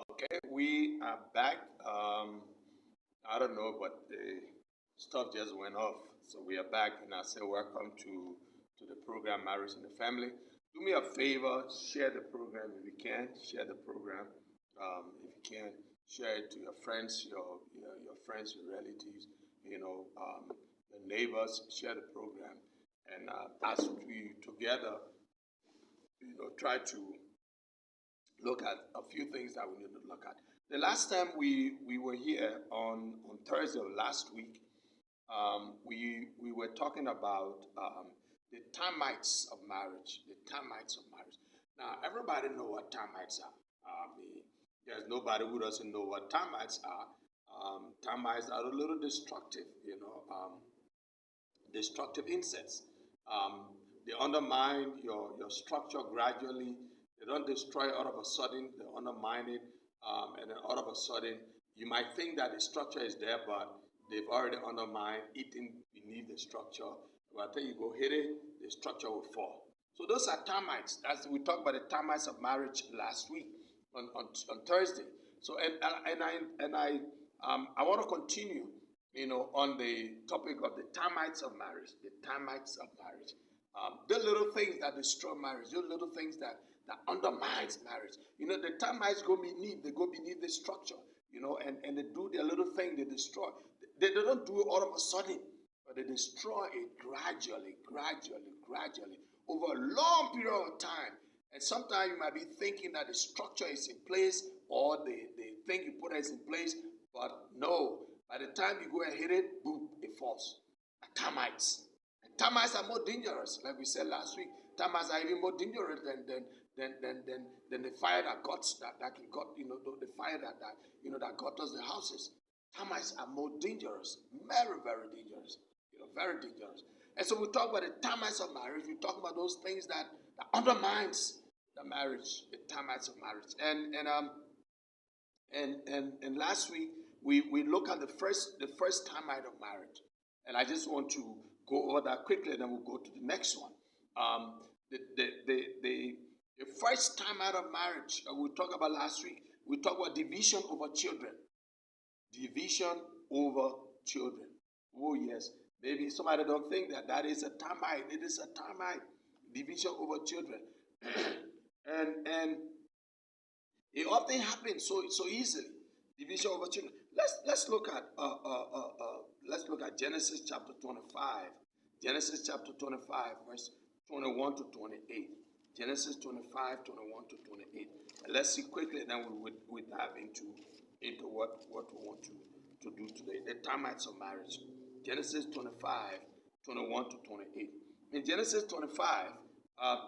Okay, we are back. I don't know, but the stuff just went off. So we are back, and I say welcome to the program Marriage in the Family. Do me a favor, share the program if you can. Share the program. If you can, share it to your friends, your friends, your relatives, your neighbors. Share the program, and as we together, try to look at a few things that we need to look at. The last time we were here on Thursday of last week, we were talking about the termites of marriage. The termites of marriage. Now, everybody know what termites are. There's nobody who doesn't know what termites are. Termites are a little destructive, destructive insects. They undermine your structure gradually. They don't destroy all of a sudden. They undermine it, and then all of a sudden, you might think that the structure is there, but they've already undermined, eaten beneath the structure. By the time you go hit it, the structure will fall. So those are termites. We talked about the termites of marriage last week on Thursday. So I want to continue, on the topic of the termites of marriage. The termites of marriage. The little things that destroy marriage. The little things that undermines marriage. The termites go beneath. They go beneath the structure. And they do their little thing. They destroy. They don't do it all of a sudden, but they destroy it gradually, over a long period of time. And sometimes you might be thinking that the structure is in place or the thing you put is in place, but no. By the time you go and hit it, boom, it falls. Termites. And termites are more dangerous, like we said last week. Termites are even more dangerous than the fire that got the fire that got us the houses. Termites are more dangerous, very, very dangerous, very dangerous. And so we talk about the termites of marriage. We talk about those things that undermines the marriage, the termites of marriage. And last week we look at the first termite of marriage, and I just want to go over that quickly, and then we'll go to the next one. The first termite of marriage we talked about last week. We talked about division over children. Division over children. Oh yes, maybe somebody don't think that is a termite. It is a termite. Division over children, and it often happens so easily. Division over children. Let's look at Genesis chapter 25. Genesis chapter 25, verse 21 to 28. Genesis 25, 21 to 28. And let's see quickly, and then we dive into what we want to do today. The termites of marriage. Genesis 25, 21 to 28. In Genesis 25,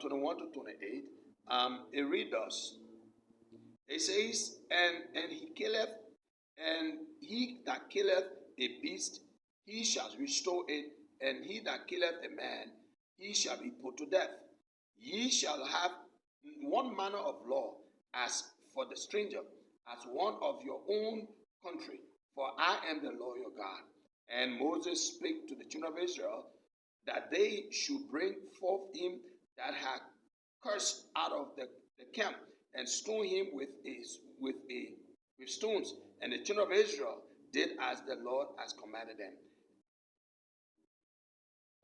21 to 28, it reads us. It says, and he killeth, and he that killeth a beast, he shall restore it, and he that killeth a man, he shall be put to death. Ye shall have one manner of law as for the stranger, as one of your own country, for I am the Lord your God. And Moses spake to the children of Israel that they should bring forth him that had cursed out of the camp, and stone him with stones. And the children of Israel did as the Lord has commanded them.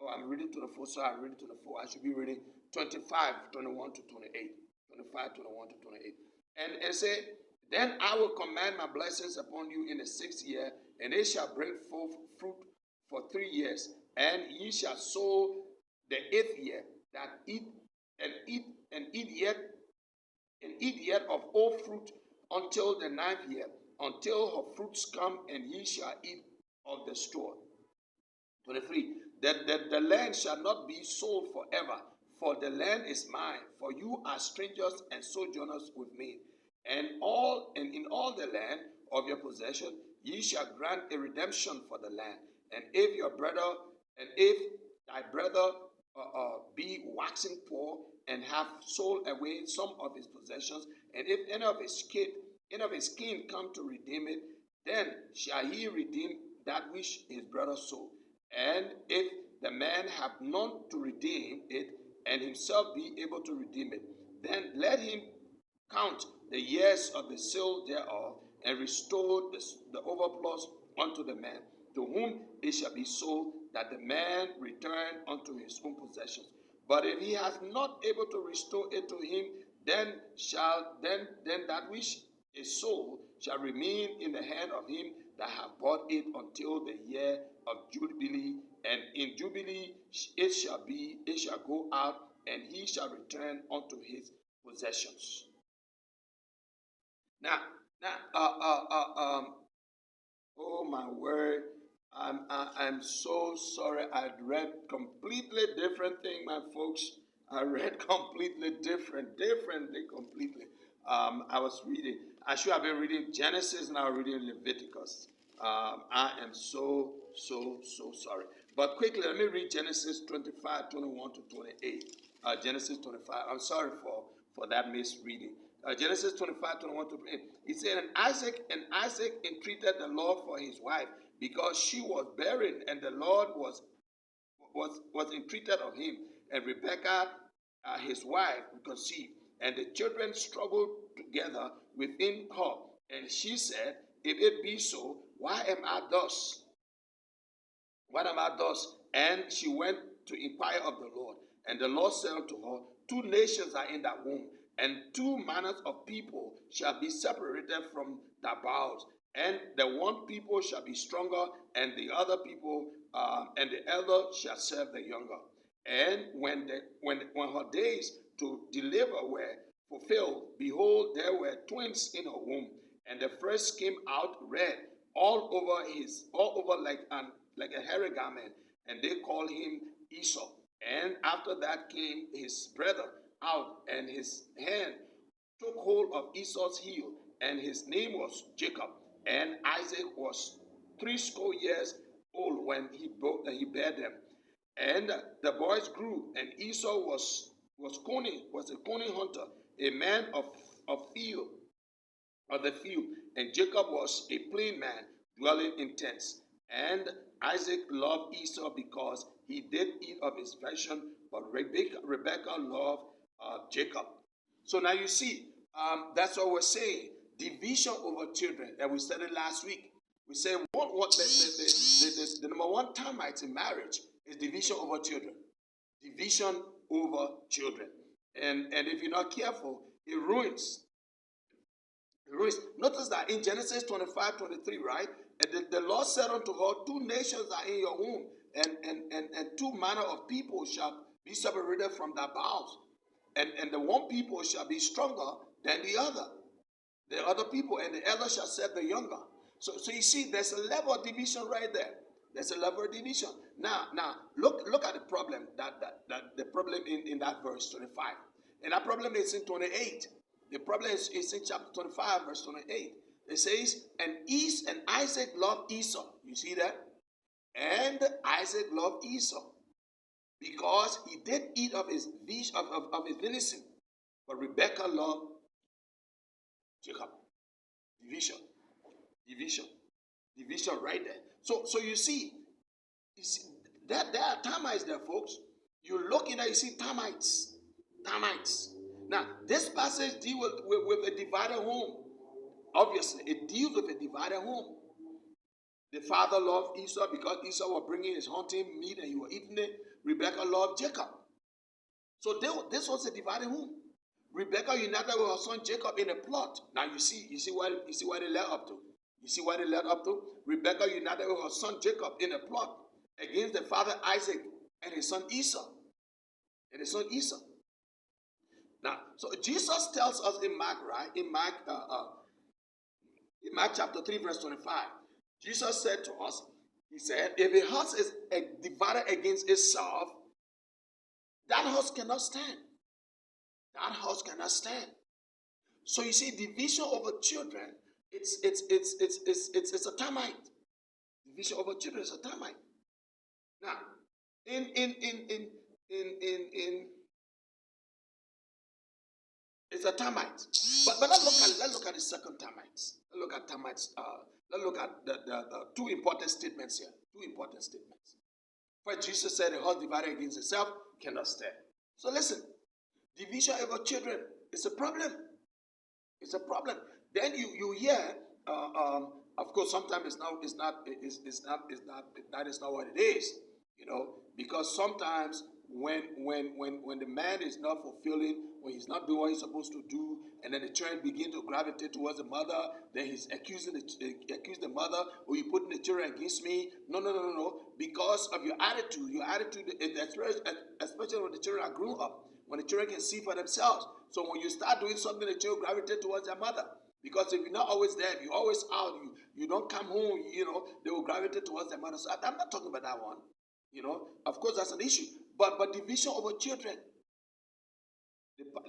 Oh, I'm reading to the 4, so I'm reading to the 4. I should be reading 25, 21 to 28. 25, 21 to 28. And it said, then I will command my blessings upon you in the 6th year, and they shall bring forth fruit for 3 years. And ye shall sow the 8th year, that eat yet of all fruit until the 9th year, until her fruits come, and ye shall eat of the store. 23. That the land shall not be sold forever, for the land is mine, for you are strangers and sojourners with me. And in all the land of your possession, ye shall grant a redemption for the land. And if thy brother be waxing poor and have sold away some of his possessions, and if any of his kin come to redeem it, then shall he redeem that which his brother sold. And if the man have none to redeem it, and himself be able to redeem it, then let him count the years of the sale thereof, and restored the overplus unto the man, to whom it shall be sold, that the man return unto his own possessions. But if he has not able to restore it to him, then that which is sold shall remain in the hand of him that hath bought it until the year of Jubilee, and in Jubilee it shall go out, and he shall return unto his possessions. Now, oh my word, I'm so sorry. I read completely different thing, my folks. I read completely differently completely. I was reading. I should have been reading Genesis, now reading Leviticus. I am so sorry. But quickly, let me read Genesis 25, 21 to 28. Genesis 25. I'm sorry for that misreading. Genesis 25, 21 to 28. It said, and Isaac entreated the Lord for his wife, because she was barren, and the Lord was entreated of him. And Rebekah, his wife, conceived, and the children struggled together within her. And she said, if it be so, why am I thus? What am I thus? And she went to inquire of the Lord. And the Lord said unto her, two nations are in that womb, and two manners of people shall be separated from thy bowels. And the one people shall be stronger, and the other people, and the elder shall serve the younger. And when her days to deliver were fulfilled, behold, there were twins in her womb, and the first came out red all over like a hairy garment, and they called him Esau. And after that came his brother out, and his hand took hold of Esau's heel, and his name was Jacob. And Isaac was 80 old when he bare them. And the boys grew, and Esau was a conning hunter, a man of the field, and Jacob was a plain man, dwelling in tents. And Isaac loved Esau because he did eat of his passion, but Rebekah loved Jacob. So now you see, that's what we're saying. Division over children, and we said it last week. We said the number one termite in marriage is division over children. Division over children. And if you're not careful, it ruins. Notice that in Genesis 25, 23, right? The Lord said unto her, two nations are in your womb, and two manner of people shall be separated from thy bowels. And the one people shall be stronger than the other. The other people, and the elder shall serve the younger. So you see, there's a level of division right there. There's a level of division. Now look at the problem that the problem in that verse 25. And that problem is in 28. The problem is in chapter 25, verse 28. It says, and Isaac loved Esau. You see that? And Isaac loved Esau, because he did eat of his venison. But Rebekah loved Jacob. Division right there. So you see that there are termites there, folks. You look in there, you see termites. Now, this passage deals with a divided home. Obviously, it deals with a divided home. The father loved Esau because Esau was bringing his hunting meat and he was eating it. Rebekah loved Jacob. So this was a divided home. Rebekah united with her son Jacob in a plot. Now you see what it led up to. You see what it led up to? Rebekah united with her son Jacob in a plot against the father Isaac and his son Esau. Now, so Jesus tells us in Mark, right? In Mark chapter 3, verse 25, Jesus said to us, he said, if a house is divided against itself, that house cannot stand. That house cannot stand. So you see, division over children, it's a termite. Division over children is a termite. Now, it's a termite. But let's look at the second termites. Let's look at termites. Let's look at the two important statements here. Two important statements. First, Jesus said, a house divided against itself cannot stand. So listen, division over children is a problem. It's a problem. Then you hear, of course, sometimes that is not what it is, because sometimes when the man is not fulfilling, when he's not doing what he's supposed to do, and then the children begin to gravitate towards the mother, then he's accuse the mother, or you putting the children against me. No, no, no, no, no, because of your attitude. Your attitude, especially when the children are grown up, when the children can see for themselves. So when you start doing something, the children gravitate towards their mother. Because if you're not always there, if you're always out, you don't come home, they will gravitate towards their mother. So I'm not talking about that one. Of course, that's an issue. But division over children.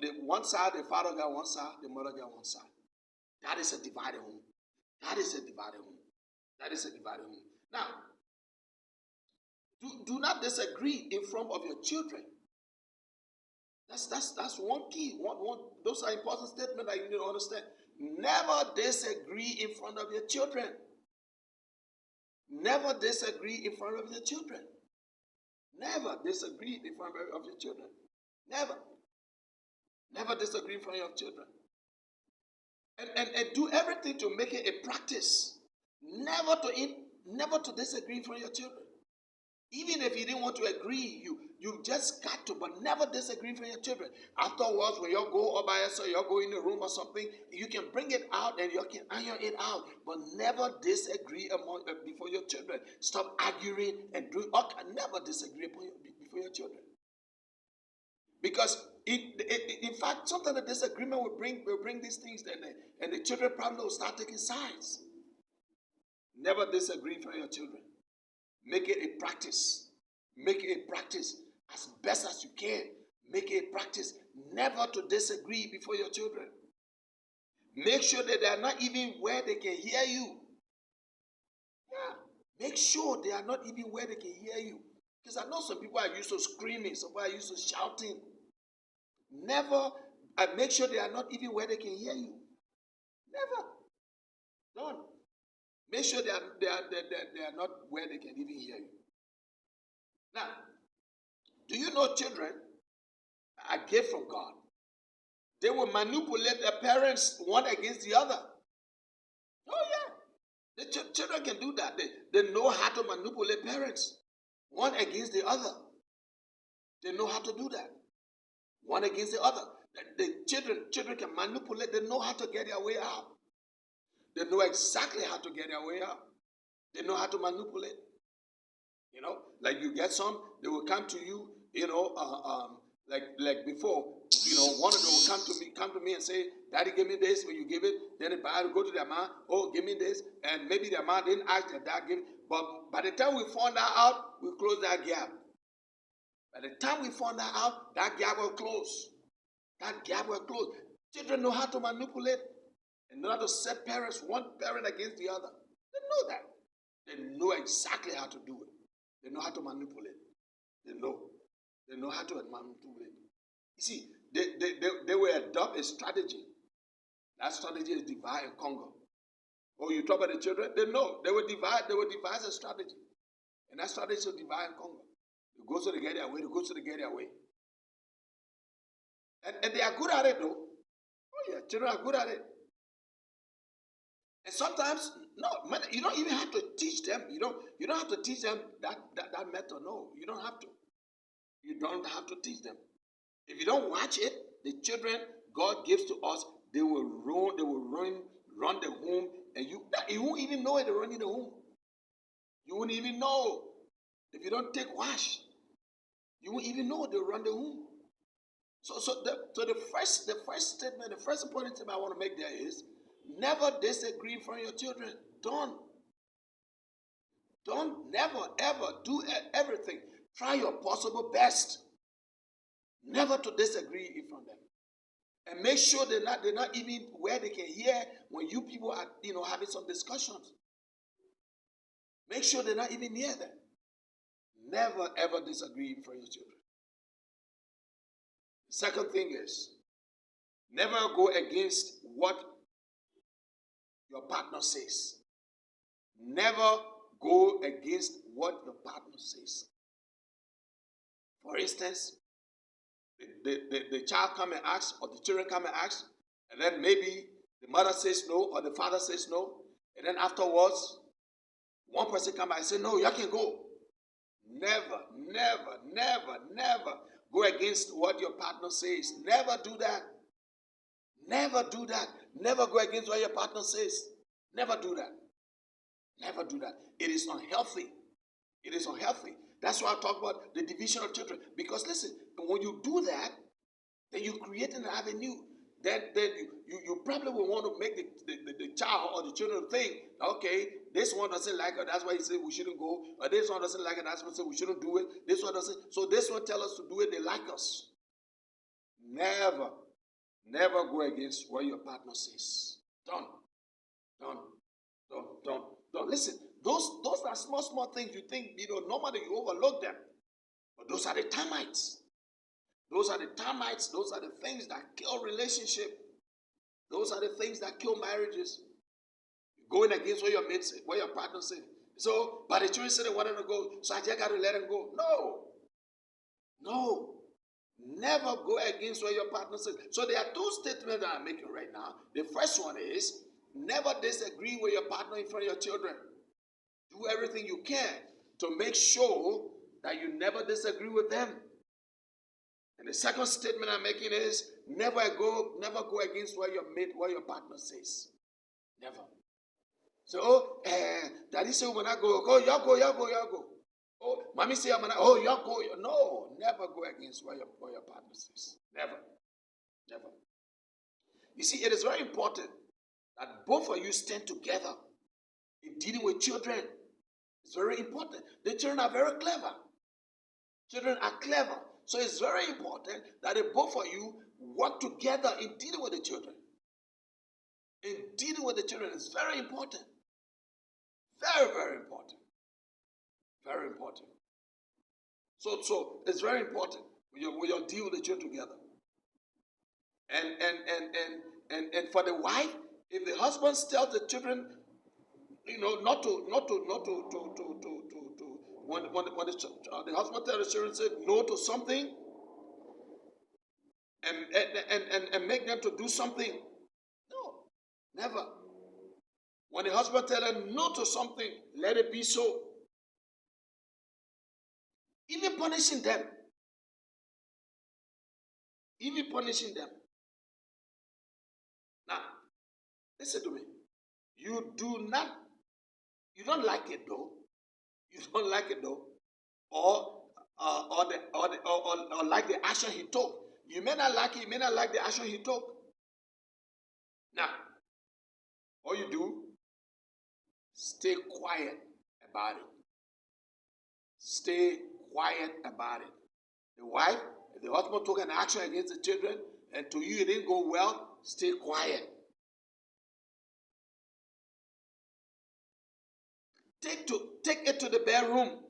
The one side, the father got one side, the mother got one side. That is a divided home. That is a divided home. That is a divided home. Now, do not disagree in front of your children. That's one key. Those are important statements that you need to understand. Never disagree in front of your children. Never disagree in front of your children. Never disagree in front of your children. Never. Never disagree in front of your children. And do everything to make it a practice. Never to disagree in front of your children. Even if you didn't want to agree, you just got to, but never disagree with your children. Afterwards, when you go all by yourself, you go in the room or something, you can bring it out and you can iron it out, but never disagree before your children. Stop arguing and doing. Never disagree before your children. Because in fact, sometimes the disagreement will bring these things, and the children probably will start taking sides. Never disagree for your children. Make it a practice. Make it a practice as best as you can. Make it a practice never to disagree before your children. Make sure that they are not even where they can hear you. Yeah. Make sure they are not even where they can hear you. Because I know some people are used to screaming, some people are used to shouting. Never, make sure they are not even where they can hear you. Never. Don't. Make sure they are not where they can even hear you. Now, do you know children are a gift from God? They will manipulate their parents one against the other. Oh yeah. The children can do that. They know how to manipulate parents one against the other. They know how to do that. One against the other. The children can manipulate. They know how to get their way out. They know exactly how to get their way out. They know how to manipulate. Like you get some, they will come to you, like before, one of them will come to me and say, Daddy, give me this. When you give it, then the buyer will go to their man, oh, give me this. And maybe their man didn't ask their dad, give it. But by the time we found that out, we close that gap. By the time we found that out, that gap will close. That gap will close. Children know how to manipulate and know how to set parents, one parent against the other. They know that. They know exactly how to do it. They know how to manipulate. They know how to manipulate. You see, they will adopt a strategy. That strategy is divide and conquer. Oh, you talk about the children? They know. They will devise a strategy. And that strategy is divide and conquer. They go so they get their way. They go so they get their way. And they are good at it, though. Oh, yeah, children are good at it. And sometimes, no, you don't even have to teach them. You don't have to teach them that method. No, you don't have to. You don't have to teach them. If you don't watch it, the children God gives to us, they will run the home, and you won't even know it. They're running the home. You won't even know if you don't take watch. You won't even know they run the home. So the first statement, the first important thing I want to make there is, never disagree in front of your children. Don't never ever do everything. Try your possible best. Never to disagree in front of them. And make sure they're not even where they can hear when you people are having some discussions. Make sure they're not even near them. Never ever disagree in front of your children. The second thing is, never go against what your partner says. Never go against what your partner says. For instance, the child come and ask, or the children come and ask, and then maybe The mother says no, or the father says no, and then afterwards, one person come by and say, no, you can go. Never, never, never, never go against what your partner says. Never do that. Never do that. Never go against what your partner says. Never do that. Never do that. It is unhealthy. It is unhealthy. That's why I talk about the division of children. Because listen, when you do that, then you create an avenue. Then you probably will want to make the child or the children think, okay, this one doesn't like it, that's why he said we shouldn't go. Or this one doesn't like it, that's why he said we shouldn't do it. This one doesn't. So this one tell us to do it, they like us. Never, never go against what your partner says. Don't. Listen, those are small things you think, normally you overlook them. But those are the termites. Those are the termites. Those are the things that kill relationship. Those are the things that kill marriages. Going against what your mates say, what your partner say. So, but the children said they wanted to go, so I just got to let them go. No. Never go against what your partner says. So there are two statements that I'm making right now. The first one is, never disagree with your partner in front of your children. Do everything you can to make sure that you never disagree with them. And the second statement I'm making is, never go against what your partner says. Never. So, daddy say when I go, y'all go. Oh, mommy say I'm gonna, y'all go. No, never go against what your partner says. Never. You see, it is very important that both of you stand together in dealing with children. It's very important. The children are very clever. Children are clever. So it's very important that the both of you work together in dealing with the children. In dealing with the children is very important. Very, very important. Very important. So it's very important when you deal with the children together. And for the wife, if the husband tells the children, not to when the husband tells the children say no to something and make them to do something. No, never. When the husband tells them no to something, let it be so. Even punishing them. Now, listen to me. You don't like it though. Or like the action he took. You may not like it, you may not like the action he took. Now, all you do, stay quiet about it. Stay quiet about it. The wife, if the husband took an action against the children, and to you it didn't go well, stay quiet. Take it to the bedroom.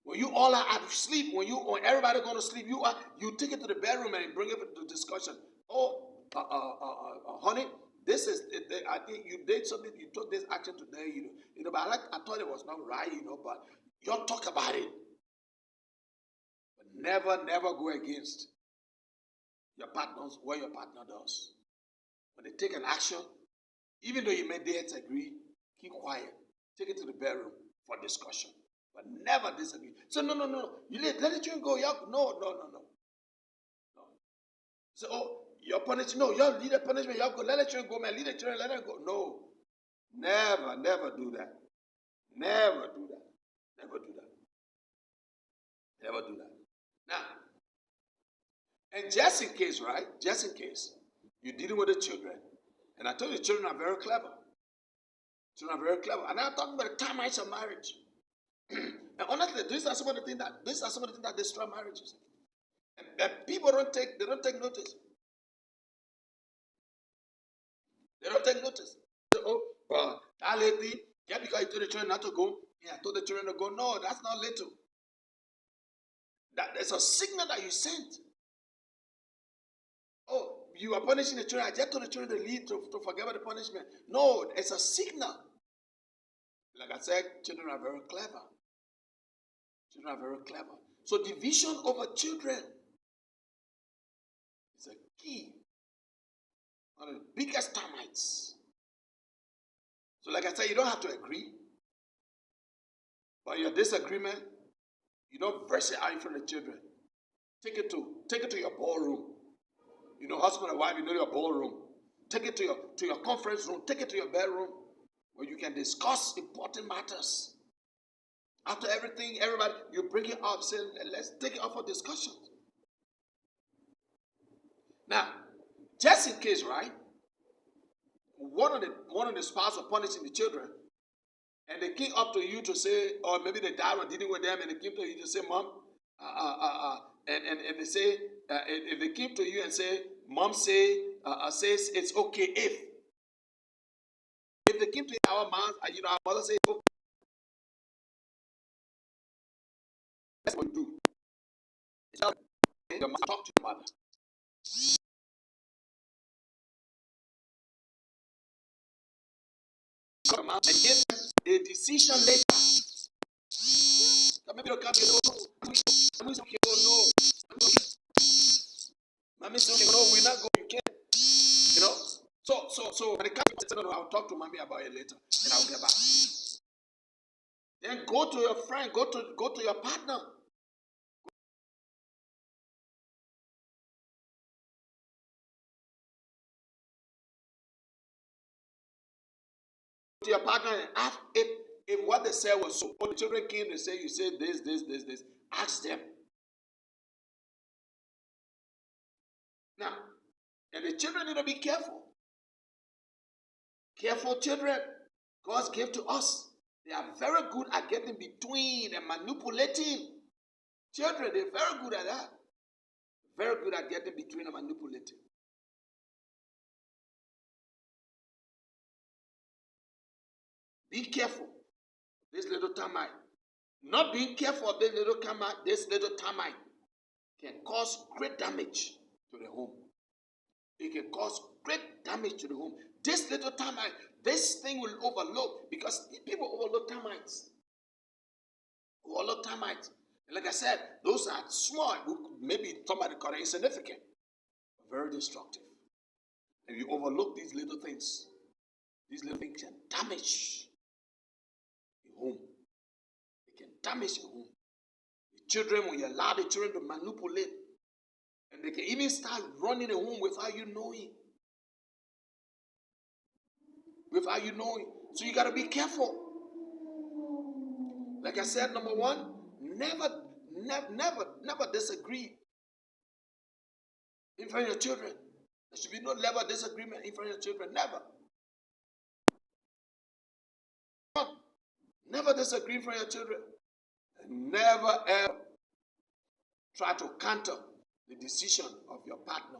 When you all are asleep, when everybody going to sleep, you take it to the bedroom and bring it to discussion. Honey, this is. I think you did something. You took this action today. But I thought it was not right. But y'all talk about it. But never go against your partners. What your partner does. When they take an action, even though you may disagree, keep quiet. Take it to the bedroom for discussion. But never disagree. So no. You let the children go. No. So you're punished. No, y'all lead the punishment. Y'all go. Let the children go, man. Lead the children. Let them go. No. Never do that. Never do that. Now, and just in case, right? Just in case you're dealing with the children, and I told you, children are very clever. And I'm talking about the termites of marriage. And honestly, these are some of the things that destroy marriages. And people don't take notice. They don't take notice. That lady, because you told the children not to go, I told the children to go. No, that's not little. There's a signal that you sent. Oh, you are punishing the children. I just told the children to leave to forget about the punishment. No, it's a signal. Like I said, children are very clever. So division over children is a key One of the biggest termites. So like I said, you don't have to agree. But your disagreement, you don't verse it out in front of the children. Take it to your ballroom. You know, husband and wife, you know your ballroom. Take it to your conference room. Take it to your bedroom where you can discuss important matters. After everything, everybody, you bring it up, say, let's take it up for discussion. Now, just in case, right? One of the spouse was punishing the children, and they came up to you to say, or maybe the dad was dealing with them, and they came to you to say, Mom, and they say, if they came to you and say, Mom says it's okay if they came to our mom, our mother says, okay, that's what you do. It's not your mom talk to your mother. Come out and give them a decision later. Maybe they'll come and say, oh, no. Mommy said, okay, no, we're not going, you can't. You know? So when it comes to no, I'll talk to mommy about it later, and I'll get back. Then go to your friend, go to your partner. To your partner and ask if what they said was so. When the children came, they say, you said this. Ask them. Now, and the children need to be careful. Careful children. God's gift to us. They are very good at getting between and manipulating. Children, they're very good at that. Very good at getting between and manipulating. Be careful. This little termite. Not being careful of this little termite can cause great damage to the home. It can cause great damage to the home. This little termite, this thing will overlook because people overlook termites. Overlook termites. And like I said, those are small. Maybe somebody call it insignificant. Very destructive. And you overlook these little things can damage your home. It can damage your home. The children, when you allow the children to manipulate, and they can even start running a home without you knowing. Without you knowing. So you got to be careful. Like I said, number one, never disagree in front of your children. There should be no level of disagreement in front of your children. Never. Never disagree in front of your children. And never ever try to counter the decision of your partner.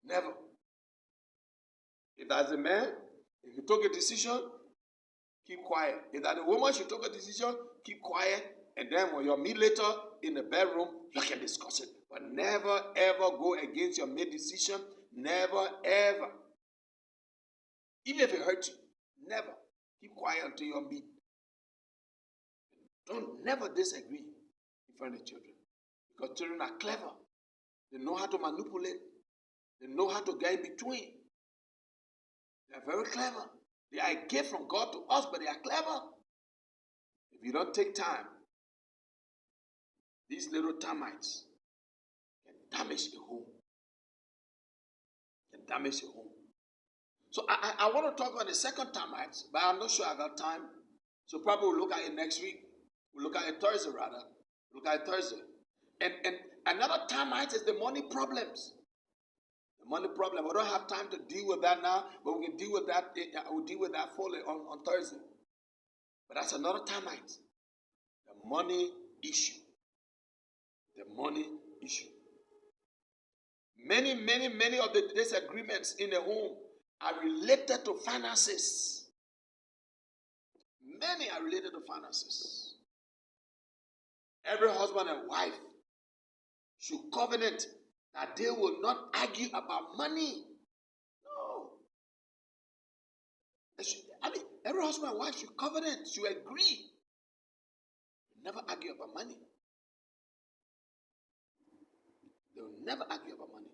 Never. If that's a man, if you took a decision, keep quiet. If that's a woman, she took a decision, keep quiet. And then when you meet later in the bedroom, you can discuss it. But never ever go against your made decision. Never ever. Even if it hurts you, never. Keep quiet until you meet. Don't never disagree in front of the children. Because children are clever. They know how to manipulate. They know how to get in between. They are very clever. They are a gift from God to us, but they are clever. If you don't take time, these little termites can damage the home. Can damage the home. So I want to talk about the second termites, but I'm not sure I got time. So probably we'll look at it next week. We'll look at it Thursday rather. We'll look at it Thursday. And another termite is the money problems. The money problem. We don't have time to deal with that now, but we can deal with that. We'll deal with that fully on Thursday. But that's another termite. The money issue. The money issue. Many of the disagreements in the home are related to finances. Many are related to finances. Every husband and wife should covenant that they will not argue about money. No. Every husband and wife should covenant, should agree. Never argue about money. They will never argue about money.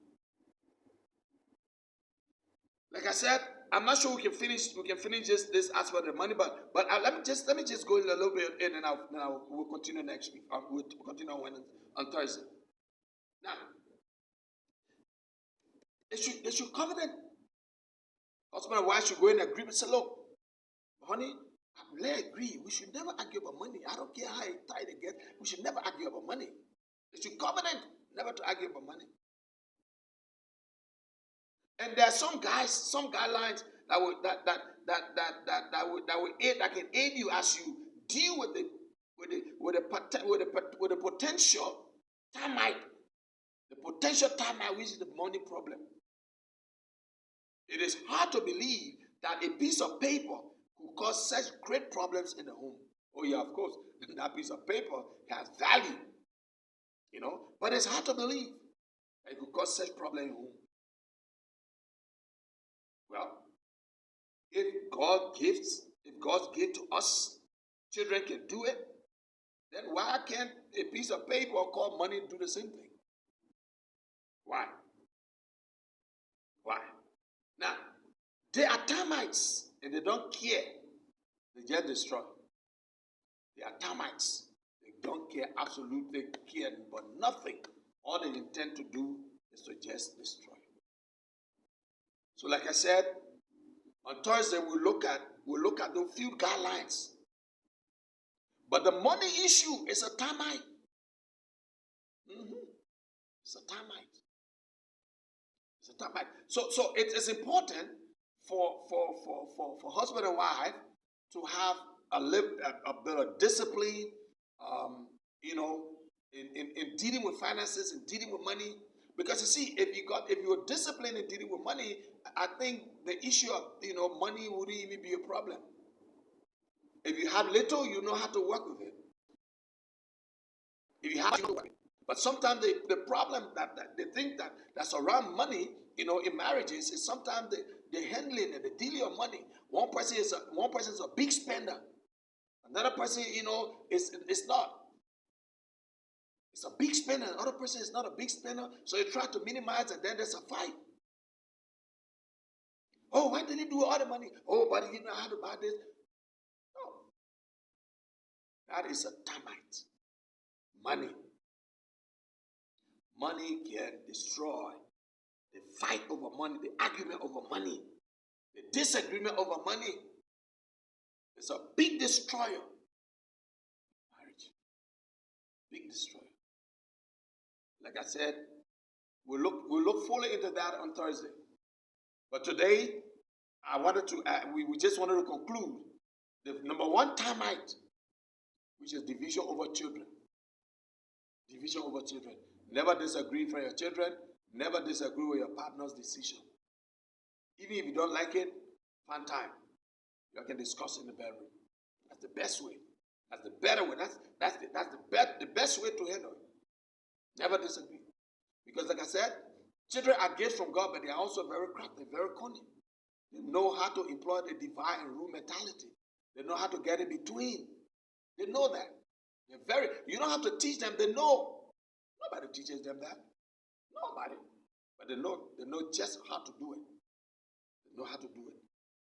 Like I said, I'm not sure we can finish. We can finish this aspect of the money, but let me just go in a little bit, and then we'll continue next week. We'll continue on Thursday. Now, they should covenant. Husband and wife should go in agreement. Say, look, honey, let's agree. We should never argue about money. I don't care how tight it gets. We should never argue about money. They should covenant never to argue about money. And there are some guidelines that can aid you as you deal with the potential termite, which is the money problem. It is hard to believe that a piece of paper could cause such great problems in the home. Oh yeah, of course, that piece of paper has value, but it's hard to believe that it could cause such problem in the home. Well, if God's gift to us, children can do it, then why can't a piece of paper called money do the same thing? Why? Now, they are termites and they don't care. They just destroy. They are termites. They don't care, absolutely care, but nothing. All they intend to do is to just destroy. So, like I said, on Thursday we'll look at those few guidelines. But the money issue is a termite. It's a termite. It's a termite. So it is important for husband and wife to have a bit of discipline, in dealing with finances and dealing with money. Because you see, if you are disciplined in dealing with money, I think the issue of money wouldn't even be a problem. If you have little, you know how to work with it. If you have little, but sometimes the problem that they think that's around money, in marriages is sometimes the handling and the dealing of money. One person is a big spender. Another person, is not. It's a big spender. Another person is not a big spender. So you try to minimize, and then there's a fight. Oh, why did he do all the money? Oh, but he didn't know how to buy this. No. That is a termite. Money can destroy. The fight over money, the argument over money, the disagreement over money. It's a big destroyer. Marriage. Big destroyer. Like I said, we'll look fully into that on Thursday. But today, we just wanted to conclude the number one termite, which is division over children. Division over children. Never disagree for your children. Never disagree with your partner's decision. Even if you don't like it, find time. You can discuss in the bedroom. That's the best way. That's the better way. That's the best way to handle it. Never disagree. Because like I said, children are gifts from God, but they are also very crafty, very cunning. They know how to employ the divide and rule mentality. They know how to get in between. They know that. You don't have to teach them, they know. Nobody teaches them that. Nobody. But they know just how to do it. They know how to do it.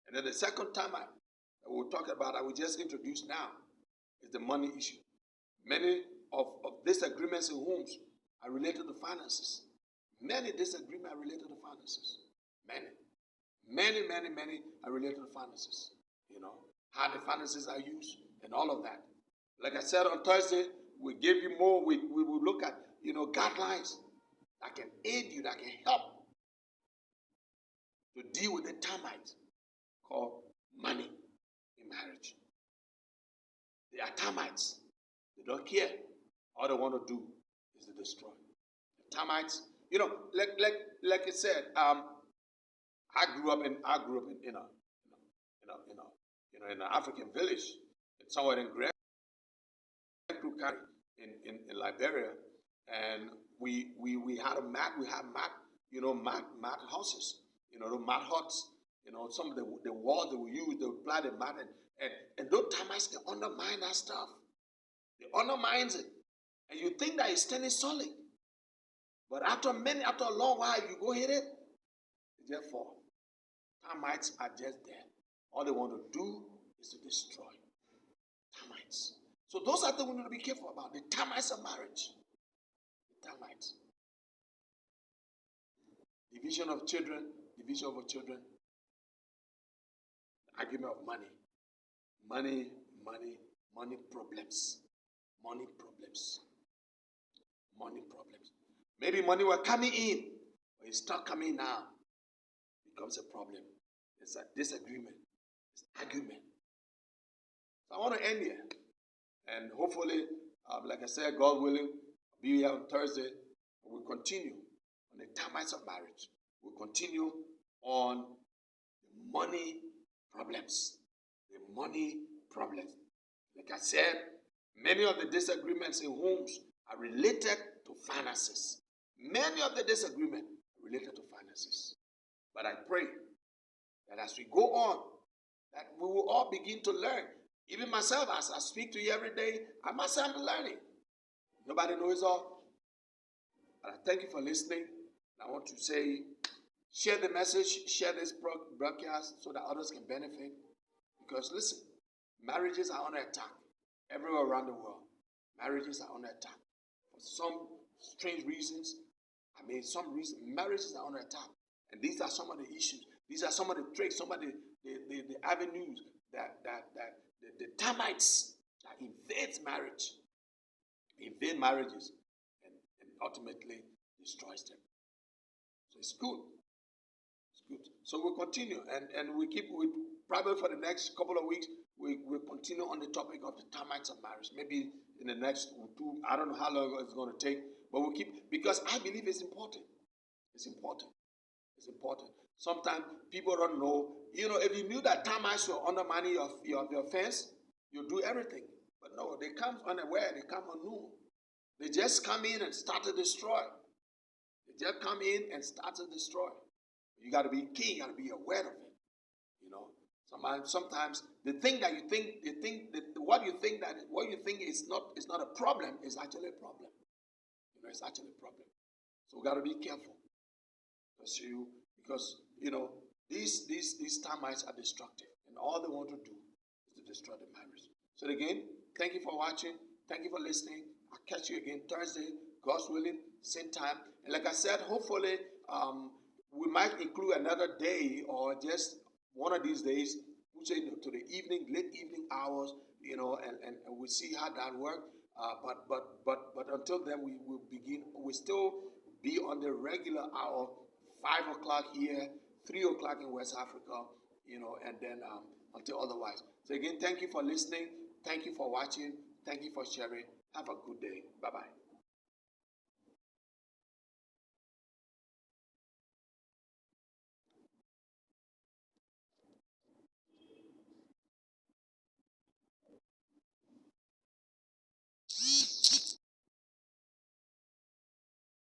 And then the second time that we'll talk about, I will just introduce now, is the money issue. Many of disagreements in homes are related to finances. Many disagreements are related to finances. Many are related to finances. How the finances are used and all of that. Like I said on Thursday, we give you more. We will look at guidelines that can aid you, that can help to deal with the termites called money in marriage. They are termites. They don't care. All they want to do is to destroy. The termites, like I said, I grew up in an African village, somewhere in Great County in Liberia, and we had mat houses, the mat huts, some of the walls that we used, they would apply the mat, and those termites can undermine that stuff. They undermines it, and you think that it's standing solid, but after a long while, you go hit it, it just fall. Termites are just there. All they want to do is to destroy. Termites. So those are things we need to be careful about. The termites of marriage. The termites. Division of children. Division of children. Argument of money. Money problems. Money problems. Money problems. Maybe money were coming in, but it's not coming now. It becomes a problem. It's a disagreement. It's argument. So I want to end here. And hopefully, like I said, God willing, I'll be here on Thursday. We'll continue on the termites of marriage. We'll continue on the money problems. The money problems. Like I said, many of the disagreements in homes are related to finances. Many of the disagreements are related to finances. But I pray that as we go on, that we will all begin to learn. Even myself, as I speak to you every day, I myself am learning. Nobody knows all. But I thank you for listening. I want to say, share the message, share this broadcast so that others can benefit. Because listen, marriages are under attack everywhere around the world. Marriages are under attack. For some strange reasons, some reasons, marriages are under attack. And these are some of the issues. These are some of the tricks, some of the avenues that the termites that invade marriages, and ultimately destroys them. So it's good. It's good. So we'll continue, and we probably for the next couple of weeks, we'll continue on the topic of the termites of marriage. Maybe in the next 2, I don't know how long it's going to take, but we'll keep, because I believe it's important. It's important. It's important. Sometimes people don't know. If you knew that termites were undermining your fence, you'll do everything. But no, they come unaware. They come unknown. They just come in and start to destroy. They just come in and start to destroy. You got to be keen. You got to be aware of it. Sometimes the thing that you think, what you think is not a problem is actually a problem. It's actually a problem. So we got to be careful. Because these termites are destructive, and all they want to do is to destroy the marriage. So again, thank you for watching. Thank you for listening. I'll catch you again Thursday, God's willing, same time. And like I said, hopefully we might include another day or just one of these days, which is to the late evening hours, and we'll see how that works. But until then, we will begin. We still be on the regular hour, 5 o'clock here, 3 o'clock in West Africa, and then until otherwise. So again, thank you for listening. Thank you for watching. Thank you for sharing. Have a good day. Bye-bye.